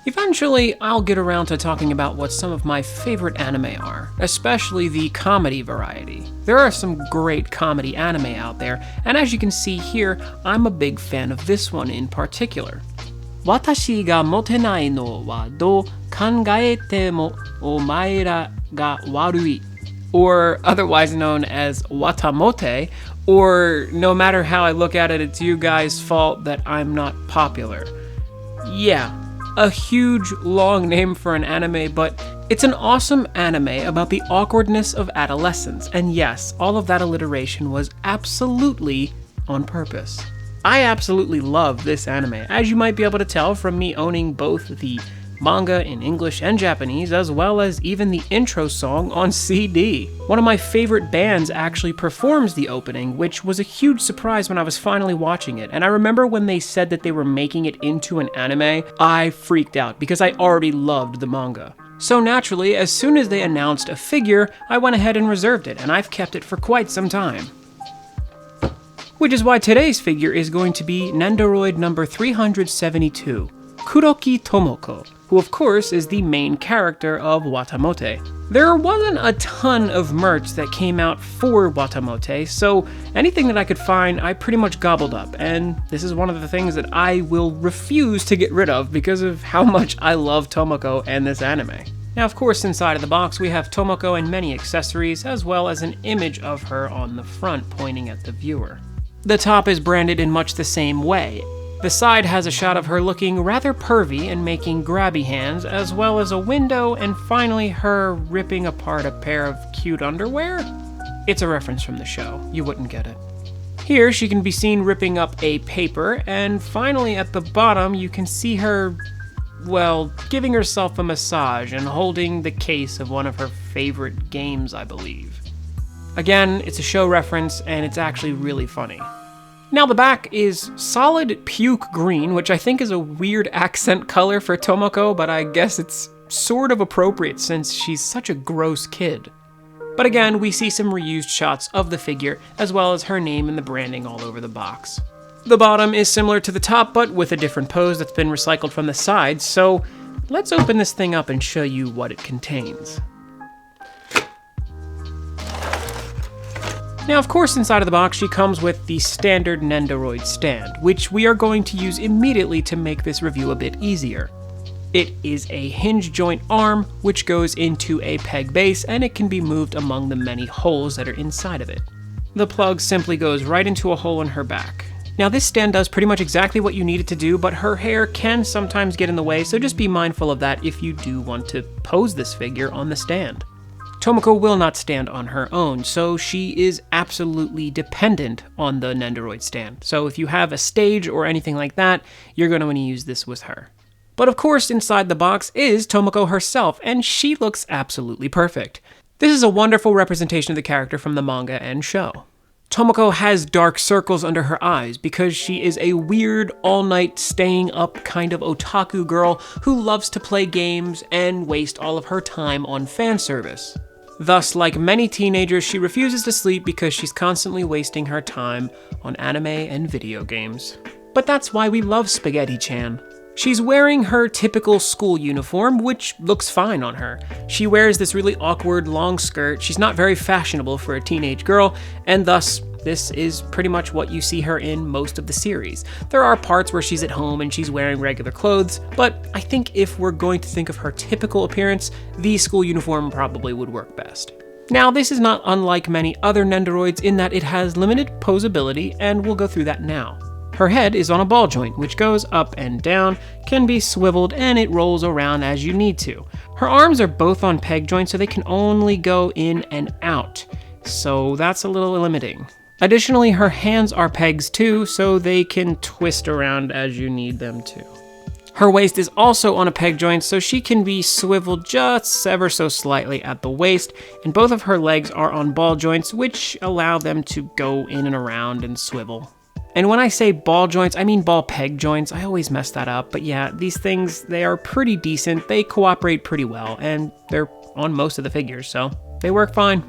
Eventually, I'll get around to talking about what some of my favorite anime are, especially the comedy variety. There are some great comedy anime out there, and as you can see here, I'm a big fan of this one in particular. Watashi ga motenai no wa do kangaete mo omae ga warui, or otherwise known as Watamote, or no matter how I look at it, it's you guys' fault that I'm not popular. Yeah. A huge, long name for an anime, but it's an awesome anime about the awkwardness of adolescence, and yes, all of that alliteration was absolutely on purpose. I absolutely love this anime, as you might be able to tell from me owning both the manga in English and Japanese, as well as even the intro song on CD. One of my favorite bands actually performs the opening, which was a huge surprise when I was finally watching it, and I remember when they said that they were making it into an anime, I freaked out because I already loved the manga. So naturally, as soon as they announced a figure, I went ahead and reserved it, and I've kept it for quite some time. Which is why today's figure is going to be Nendoroid number 372, Kuroki Tomoko, who of course is the main character of Watamote. There wasn't a ton of merch that came out for Watamote, so anything that I could find I pretty much gobbled up, and this is one of the things that I will refuse to get rid of because of how much I love Tomoko and this anime. Now of course inside of the box we have Tomoko and many accessories, as well as an image of her on the front pointing at the viewer. The top is branded in much the same way. The side has a shot of her looking rather pervy and making grabby hands, as well as a window, and finally her ripping apart a pair of cute underwear? It's a reference from the show, you wouldn't get it. Here she can be seen ripping up a paper, and finally at the bottom you can see her, well, giving herself a massage and holding the case of one of her favorite games, I believe. Again, it's a show reference, and it's actually really funny. Now the back is solid puke green, which I think is a weird accent color for Tomoko, but I guess it's sort of appropriate since she's such a gross kid. But again, we see some reused shots of the figure, as well as her name and the branding all over the box. The bottom is similar to the top, but with a different pose that's been recycled from the sides, so let's open this thing up and show you what it contains. Now, of course, inside of the box, she comes with the standard Nendoroid stand, which we are going to use immediately to make this review a bit easier. It is a hinge joint arm, which goes into a peg base, and it can be moved among the many holes that are inside of it. The plug simply goes right into a hole in her back. Now, this stand does pretty much exactly what you need it to do, but her hair can sometimes get in the way, so just be mindful of that if you do want to pose this figure on the stand. Tomoko will not stand on her own, so she is absolutely dependent on the Nendoroid stand. So if you have a stage or anything like that, you're going to want to use this with her. But of course, inside the box is Tomoko herself, and she looks absolutely perfect. This is a wonderful representation of the character from the manga and show. Tomoko has dark circles under her eyes because she is a weird, all-night, staying-up kind of otaku girl who loves to play games and waste all of her time on fan service. Thus, like many teenagers, she refuses to sleep because she's constantly wasting her time on anime and video games. But that's why we love Spaghetti-chan. She's wearing her typical school uniform, which looks fine on her. She wears this really awkward long skirt, she's not very fashionable for a teenage girl, and thus, this is pretty much what you see her in most of the series. There are parts where she's at home and she's wearing regular clothes, but I think if we're going to think of her typical appearance, the school uniform probably would work best. Now, this is not unlike many other Nendoroids in that it has limited posability, and we'll go through that now. Her head is on a ball joint, which goes up and down, can be swiveled, and it rolls around as you need to. Her arms are both on peg joints, so they can only go in and out, so that's a little limiting. Additionally, her hands are pegs too, so they can twist around as you need them to. Her waist is also on a peg joint, so she can be swiveled just ever so slightly at the waist, and both of her legs are on ball joints, which allow them to go in and around and swivel. And when I say ball joints, I mean ball peg joints. I always mess that up, but yeah, these things, they are pretty decent, they cooperate pretty well, and they're on most of the figures, so they work fine.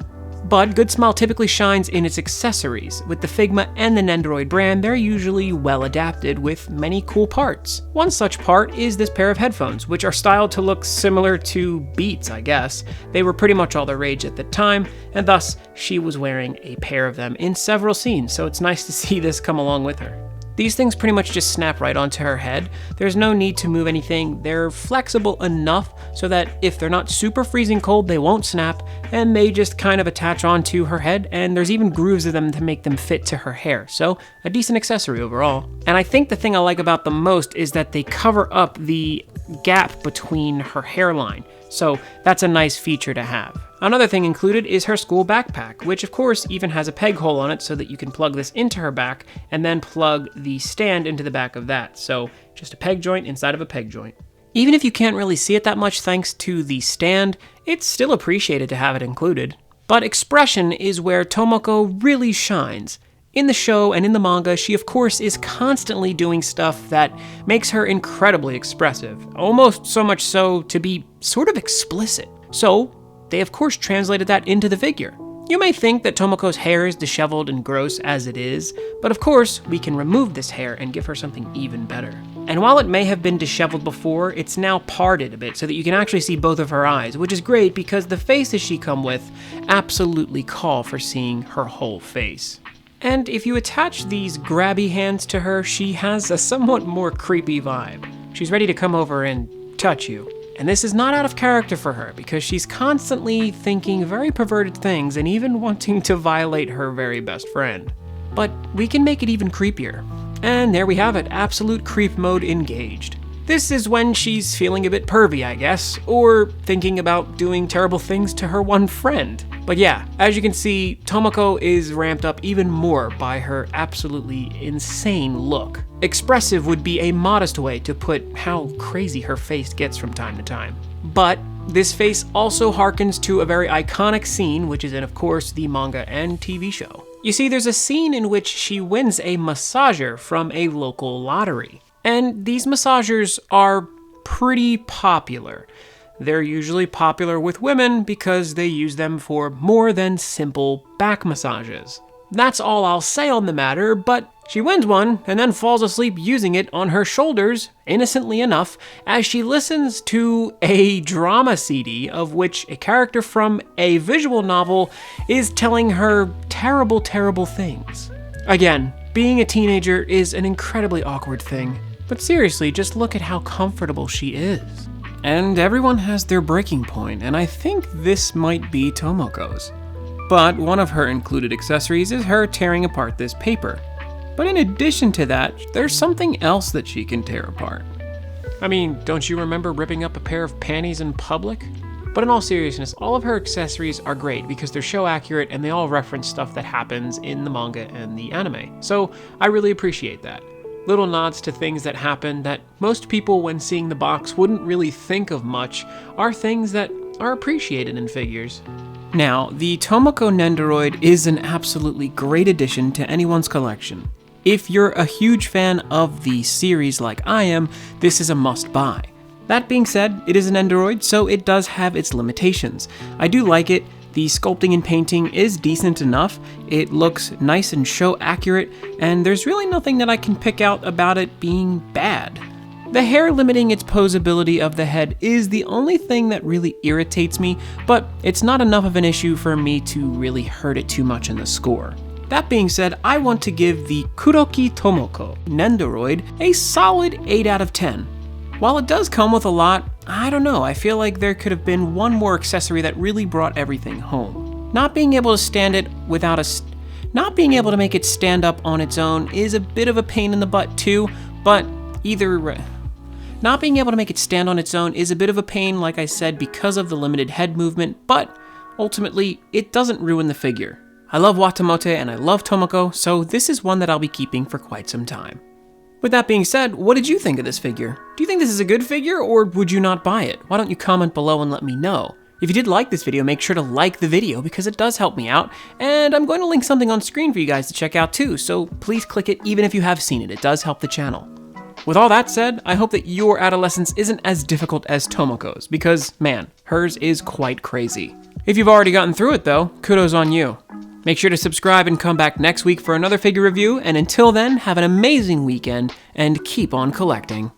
But Good Smile typically shines in its accessories. With the Figma and the Nendoroid brand, they're usually well adapted with many cool parts. One such part is this pair of headphones, which are styled to look similar to Beats, I guess. They were pretty much all the rage at the time, and thus she was wearing a pair of them in several scenes, so it's nice to see this come along with her. These things pretty much just snap right onto her head. There's no need to move anything. They're flexible enough so that if they're not super freezing cold, they won't snap, and they just kind of attach onto her head, and there's even grooves of them to make them fit to her hair. So a decent accessory overall. And I think the thing I like about them most is that they cover up the gap between her hairline. So that's a nice feature to have. Another thing included is her school backpack, which of course even has a peg hole on it so that you can plug this into her back and then plug the stand into the back of that. So just a peg joint inside of a peg joint. Even if you can't really see it that much thanks to the stand, it's still appreciated to have it included. But expression is where Tomoko really shines. In the show and in the manga, she of course is constantly doing stuff that makes her incredibly expressive, almost so much so to be sort of explicit. So they of course translated that into the figure. You may think that Tomoko's hair is disheveled and gross as it is, but of course we can remove this hair and give her something even better. And while it may have been disheveled before, it's now parted a bit so that you can actually see both of her eyes, which is great because the faces she come with absolutely call for seeing her whole face. And if you attach these grabby hands to her, she has a somewhat more creepy vibe. She's ready to come over and touch you. And this is not out of character for her, because she's constantly thinking very perverted things and even wanting to violate her very best friend. But we can make it even creepier. And there we have it, absolute creep mode engaged. This is when she's feeling a bit pervy, I guess, or thinking about doing terrible things to her one friend. But yeah, as you can see, Tomoko is ramped up even more by her absolutely insane look. Expressive would be a modest way to put how crazy her face gets from time to time. But this face also harkens to a very iconic scene, which is in, of course, the manga and TV show. You see, there's a scene in which she wins a massager from a local lottery. And these massagers are pretty popular. They're usually popular with women because they use them for more than simple back massages. That's all I'll say on the matter, but she wins one and then falls asleep using it on her shoulders, innocently enough, as she listens to a drama CD of which a character from a visual novel is telling her terrible, terrible things. Again, being a teenager is an incredibly awkward thing, but seriously, just look at how comfortable she is. And everyone has their breaking point, and I think this might be Tomoko's. But one of her included accessories is her tearing apart this paper. But in addition to that, there's something else that she can tear apart. I mean, don't you remember ripping up a pair of panties in public? But in all seriousness, all of her accessories are great because they're show accurate and they all reference stuff that happens in the manga and the anime. So I really appreciate that. Little nods to things that happen that most people, when seeing the box, wouldn't really think of much, are things that are appreciated in figures. Now, the Tomoko Nendoroid is an absolutely great addition to anyone's collection. If you're a huge fan of the series like I am, this is a must-buy. That being said, it is an Nendoroid, so it does have its limitations. I do like it. The sculpting and painting is decent enough, it looks nice and show accurate, and there's really nothing that I can pick out about it being bad. The hair limiting its posability of the head is the only thing that really irritates me, but it's not enough of an issue for me to really hurt it too much in the score. That being said, I want to give the Kuroki Tomoko Nendoroid a solid 8 out of 10. While it does come with a lot, I don't know, I feel like there could have been one more accessory that really brought everything home. Not being able to stand it without not being able to make it stand up on its own is a bit of a pain in the butt too, but not being able to make it stand on its own is a bit of a pain, like I said, because of the limited head movement, but ultimately, it doesn't ruin the figure. I love Watamote and I love Tomoko, so this is one that I'll be keeping for quite some time. With that being said, what did you think of this figure? Do you think this is a good figure, or would you not buy it? Why don't you comment below and let me know? If you did like this video, make sure to like the video because it does help me out, and I'm going to link something on screen for you guys to check out too, so please click it even if you have seen it. It does help the channel. With all that said, I hope that your adolescence isn't as difficult as Tomoko's, because man, hers is quite crazy. If you've already gotten through it though, kudos on you. Make sure to subscribe and come back next week for another figure review, and until then, have an amazing weekend and keep on collecting.